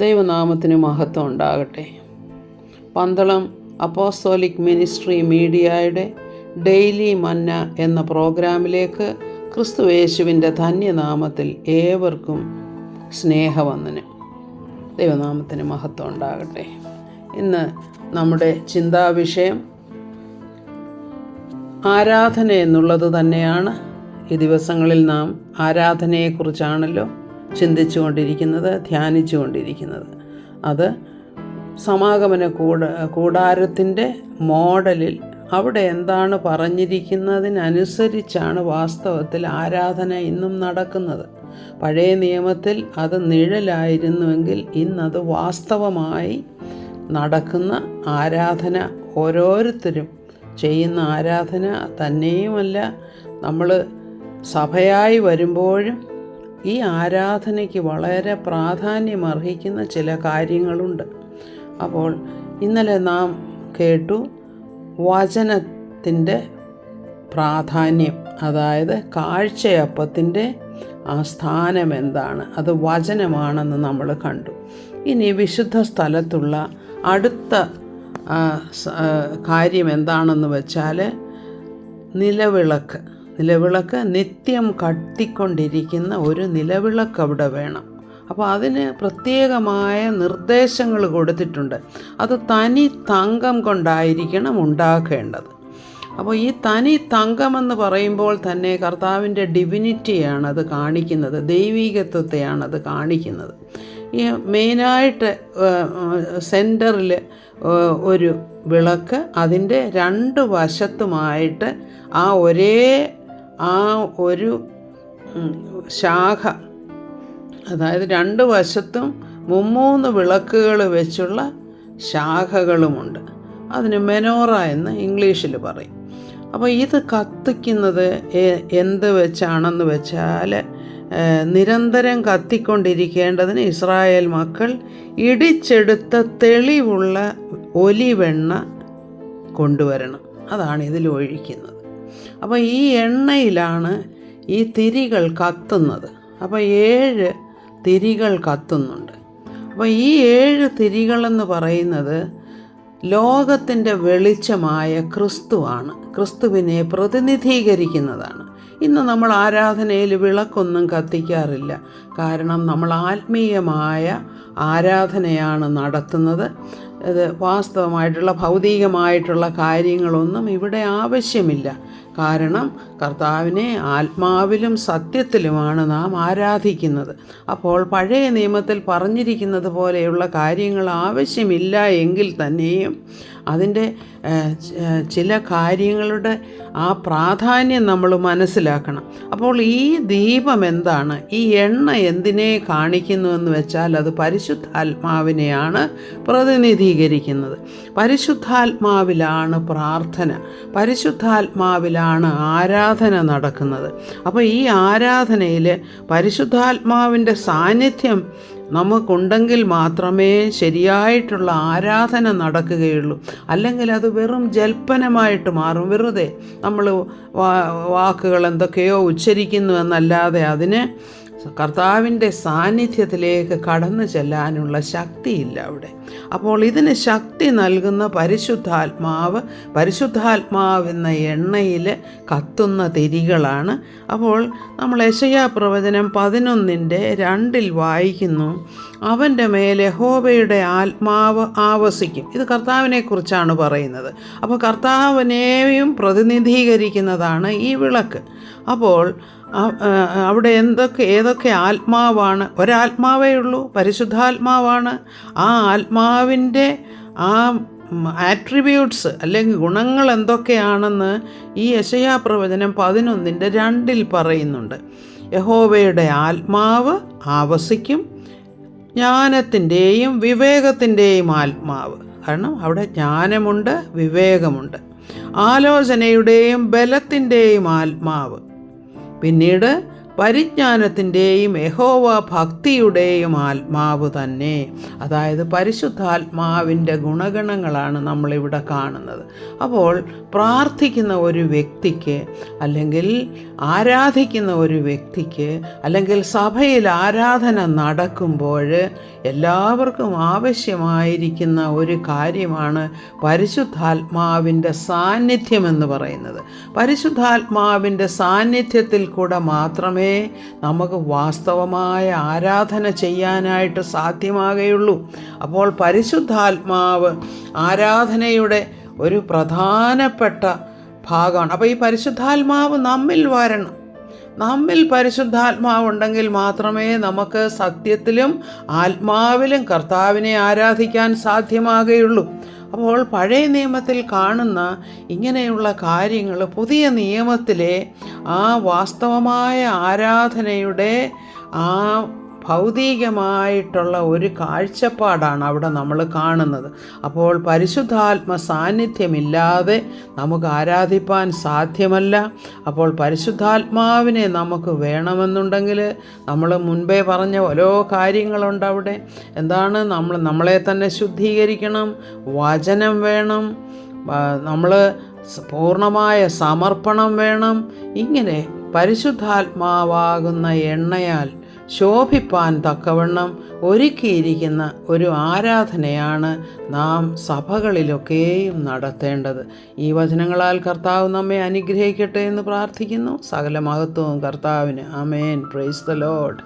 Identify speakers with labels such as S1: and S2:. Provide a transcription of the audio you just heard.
S1: ദൈവനാമത്തിന് മഹത്വം ഉണ്ടാകട്ടെ. പന്തളം അപ്പോസ്തോലിക് മിനിസ്ട്രി മീഡിയയുടെ ഡെയിലി മന്ന എന്ന പ്രോഗ്രാമിലേക്ക് ക്രിസ്തുയേശുവിൻ്റെ ധന്യനാമത്തിൽ ഏവർക്കും സ്നേഹവന്ദനം. ദൈവനാമത്തിന് മഹത്വം ഉണ്ടാകട്ടെ. ഇന്ന് നമ്മുടെ ചിന്താവിഷയം ആരാധന എന്നുള്ളത് തന്നെയാണ്. ഈ ദിവസങ്ങളിൽ നാം ആരാധനയെക്കുറിച്ചാണല്ലോ ചിന്തിച്ചുകൊണ്ടിരിക്കുന്നത്, ധ്യാനിച്ചുകൊണ്ടിരിക്കുന്നത്. അത് സമാഗമന കൂടാരത്തിൻ്റെ മോഡലിൽ അവിടെ എന്താണ് പറഞ്ഞിരിക്കുന്നതിനനുസരിച്ചാണ് വാസ്തവത്തിൽ ആരാധന ഇന്നും നടക്കുന്നത്. പഴയ നിയമത്തിൽ അത് നിഴലായിരുന്നുവെങ്കിൽ ഇന്നത് വാസ്തവമായി നടക്കുന്ന ആരാധന, ഓരോരുത്തരും ചെയ്യുന്ന ആരാധന തന്നെയുമല്ല, നമ്മൾ സഭയായി വരുമ്പോഴും ഈ ആരാധനയ്ക്ക് വളരെ പ്രാധാന്യമർഹിക്കുന്ന ചില കാര്യങ്ങളുണ്ട്. അപ്പോൾ ഇന്നലെ നാം കേട്ടു വചനത്തിൻ്റെ പ്രാധാന്യം, അതായത് കാഴ്ചയപ്പത്തിൻ്റെ ആ സ്ഥാനം എന്താണ്, അത് വചനമാണെന്ന് നമ്മൾ കണ്ടു. ഇനി വിശുദ്ധ സ്ഥലത്തുള്ള അടുത്ത കാര്യം എന്താണെന്ന് വെച്ചാൽ നിലവിളക്ക് നിത്യം കത്തിക്കൊണ്ടിരിക്കുന്ന ഒരു നിലവിളക്ക് അവിടെ വേണം. അപ്പോൾ അതിന് പ്രത്യേകമായ നിർദ്ദേശങ്ങൾ കൊടുത്തിട്ടുണ്ട്. അത് തനി തങ്കം കൊണ്ടായിരിക്കണം ഉണ്ടാക്കേണ്ടത്. അപ്പോൾ ഈ തനി തങ്കമെന്ന് പറയുമ്പോൾ തന്നെ കർത്താവിൻ്റെ ഡിവിനിറ്റിയാണ് അത് കാണിക്കുന്നത്, ദൈവീകത്വത്തെയാണ് അത് കാണിക്കുന്നത്. ഈ മെയിനായിട്ട് സെൻറ്ററിൽ ഒരു വിളക്ക്, അതിൻ്റെ രണ്ട് വശത്തുമായിട്ട് ആ ഒരു ശാഖ, അതായത് രണ്ട് വശത്തും 3 വിളക്കുകൾ വെച്ചുള്ള ശാഖകളുമുണ്ട്. അതിന് മെനോറ എന്ന് ഇംഗ്ലീഷിൽ പറയും. അപ്പോൾ ഇത് കത്തിക്കുന്നത് എന്ത് വെച്ചാണെന്ന് വെച്ചാൽ, നിരന്തരം കത്തിക്കൊണ്ടിരിക്കേണ്ടതിന് ഇസ്രായേൽ മക്കൾ ഇടിച്ചെടുത്ത തെളിവുള്ള ഒലിവെണ്ണ കൊണ്ടുവരണം. അതാണ് ഇതിൽ ഒഴിക്കുന്നത്. അപ്പോൾ ഈ എണ്ണയിലാണ് ഈ തിരികൾ കത്തുന്നത്. അപ്പോൾ 7 തിരികൾ കത്തുന്നുണ്ട്. അപ്പോൾ ഈ 7 തിരികളെന്ന് പറയുന്നത് ലോകത്തിൻ്റെ വെളിച്ചമായ ക്രിസ്തുവാണ്, ക്രിസ്തുവിനെ പ്രതിനിധീകരിക്കുന്നതാണ്. ഇന്ന് നമ്മൾ ആരാധനയിൽ വിളക്കൊന്നും കത്തിക്കാറില്ല. കാരണം നമ്മൾ ആത്മീയമായ ആരാധനയാണ് നടത്തുന്നത്. ഇത് വാസ്തവമായിട്ടുള്ള ഭൗതികമായിട്ടുള്ള കാര്യങ്ങളൊന്നും ഇവിടെ ആവശ്യമില്ല. കാരണം കർത്താവിനെ ആത്മാവിലും സത്യത്തിലുമാണ് നാം ആരാധിക്കുന്നത്. അപ്പോൾ പഴയ നിയമത്തിൽ പറഞ്ഞിരിക്കുന്നത് പോലെയുള്ള കാര്യങ്ങൾ ആവശ്യമില്ല എങ്കിൽ തന്നെയും അതിൻ്റെ ചില കാര്യങ്ങളുടെ ആ പ്രാധാന്യം നമ്മൾ മനസ്സിലാക്കണം. അപ്പോൾ ഈ ദീപം എന്താണ്, ഈ എണ്ണ എന്തിനെ കാണിക്കുന്നുവെന്ന് വെച്ചാൽ അത് പരിശുദ്ധാത്മാവിനെയാണ് പ്രതിനിധീകരിക്കുന്നത്. പരിശുദ്ധാത്മാവിലാണ് പ്രാർത്ഥന, പരിശുദ്ധാത്മാവിലാണ് ആരാധന നടക്കുന്നത്. അപ്പോൾ ഈ ആരാധനയിൽ പരിശുദ്ധാത്മാവിൻ്റെ സാന്നിധ്യം നമുക്കുണ്ടെങ്കിൽ മാത്രമേ ശരിയായിട്ടുള്ള ആരാധന നടക്കുകയുള്ളൂ. അല്ലെങ്കിൽ അത് വെറും ജൽപ്പനമായിട്ട് മാറും. വെറുതെ നമ്മൾ വാക്കുകൾ എന്തൊക്കെയോ ഉച്ചരിക്കുന്നു എന്നല്ലാതെ അതിന് കർത്താവിൻ്റെ സാന്നിധ്യത്തിലേക്ക് കടന്നു ചെല്ലാനുള്ള ശക്തിയില്ല അവിടെ. അപ്പോൾ ഇതിന് ശക്തി നൽകുന്ന പരിശുദ്ധാത്മാവെന്ന എണ്ണയിൽ കത്തുന്ന തിരികളാണ്. അപ്പോൾ നമ്മൾ യെശയ്യാ പ്രവചനം 11:2 വായിക്കുന്നു, അവൻ്റെ മേൽ യഹോവയുടെ ആത്മാവ് ആവസിക്കും. ഇത് കർത്താവിനെക്കുറിച്ചാണ് പറയുന്നത്. അപ്പോൾ കർത്താവിനെയും പ്രതിനിധീകരിക്കുന്നതാണ് ഈ വിളക്ക്. അപ്പോൾ അവിടെ ഏതൊക്കെ ആത്മാവാണ്? ഒരാത്മാവേ ഉള്ളൂ, പരിശുദ്ധാത്മാവാണ്. ആ ആത്മാവിൻ്റെ ആ ആട്രിബ്യൂട്ട്സ് അല്ലെങ്കിൽ ഗുണങ്ങൾ എന്തൊക്കെയാണെന്ന് ഈ യെശയ്യാ പ്രവചനം 11:2 പറയുന്നുണ്ട്. യഹോവയുടെ ആത്മാവ് ആവസിക്കും, ജ്ഞാനത്തിൻ്റെയും വിവേകത്തിൻ്റെയും ആത്മാവ്. കാരണം അവിടെ ജ്ഞാനമുണ്ട്, വിവേകമുണ്ട്. ആലോചനയുടെയും ബലത്തിൻ്റെയും ആത്മാവ്. പിന്നീട് പരിജ്ഞാനത്തിൻ്റെയും യഹോവ ഭക്തിയുടെയും ആത്മാവ് തന്നെ. അതായത് പരിശുദ്ധാത്മാവിൻ്റെ ഗുണഗണങ്ങളാണ് നമ്മളിവിടെ കാണുന്നത്. അപ്പോൾ പ്രാർത്ഥിക്കുന്ന ഒരു വ്യക്തിക്ക്, അല്ലെങ്കിൽ ആരാധിക്കുന്ന ഒരു വ്യക്തിക്ക്, അല്ലെങ്കിൽ സഭയിൽ ആരാധന നടക്കുമ്പോൾ എല്ലാവർക്കും ആവശ്യമായിരിക്കുന്ന ഒരു കാര്യമാണ് പരിശുദ്ധാത്മാവിൻ്റെ സാന്നിധ്യമെന്ന് പറയുന്നത്. പരിശുദ്ധാത്മാവിൻ്റെ സാന്നിധ്യത്തിൽ കൂടെ മാത്രമേ നമുക്ക് വാസ്തവമായ ആരാധന ചെയ്യാനായിട്ട് സാധ്യമാകുകയുള്ളൂ. അപ്പോൾ പരിശുദ്ധാത്മാവ് ആരാധനയുടെ ഒരു പ്രധാനപ്പെട്ട ഭാഗമാണ്. അപ്പോൾ ഈ പരിശുദ്ധാത്മാവ് നമ്മിൽ വരണം. നമ്മിൽ പരിശുദ്ധാത്മാവ് ഉണ്ടെങ്കിൽ മാത്രമേ നമുക്ക് സത്യത്തിലും ആത്മാവിലും കർത്താവിനെ ആരാധിക്കാൻ സാധ്യമാകുകയുള്ളൂ. അപ്പോൾ പഴയ നിയമത്തിൽ കാണുന്ന ഇങ്ങനെയുള്ള കാര്യങ്ങൾ പുതിയ നിയമത്തിലെ ആ വാസ്തവമായ ആരാധനയുടെ ആ ഭൗതികമായിട്ടുള്ള ഒരു കാഴ്ചപ്പാടാണ് അവിടെ നമ്മൾ കാണുന്നത്. അപ്പോൾ പരിശുദ്ധാത്മ സാന്നിധ്യമില്ലാതെ നമുക്ക് ആരാധിപ്പാൻ സാധ്യമല്ല. അപ്പോൾ പരിശുദ്ധാത്മാവിനെ നമുക്ക് വേണമെന്നുണ്ടെങ്കിൽ നമ്മൾ മുൻപേ പറഞ്ഞ ഓരോ കാര്യങ്ങളുണ്ട് അവിടെ. എന്താണ്? നമ്മളെ തന്നെ ശുദ്ധീകരിക്കണം, വചനം വേണം, നമ്മൾ പൂർണ്ണമായ സമർപ്പണം വേണം. ഇങ്ങനെ പരിശുദ്ധാത്മാവാകുന്ന എണ്ണയാൽ ശോഭിപ്പാൻ തക്കവണ്ണം ഒരുക്കിയിരിക്കുന്ന ഒരു ആരാധനയാണ് നാം സഭകളിലൊക്കെയും നടത്തേണ്ടത്. ഈ വചനങ്ങളാൽ കർത്താവ് നമ്മെ അനുഗ്രഹിക്കട്ടെ എന്ന് പ്രാർത്ഥിക്കുന്നു. സകല മഹത്വവും കർത്താവിന്. ആമേൻ. Praise the Lord.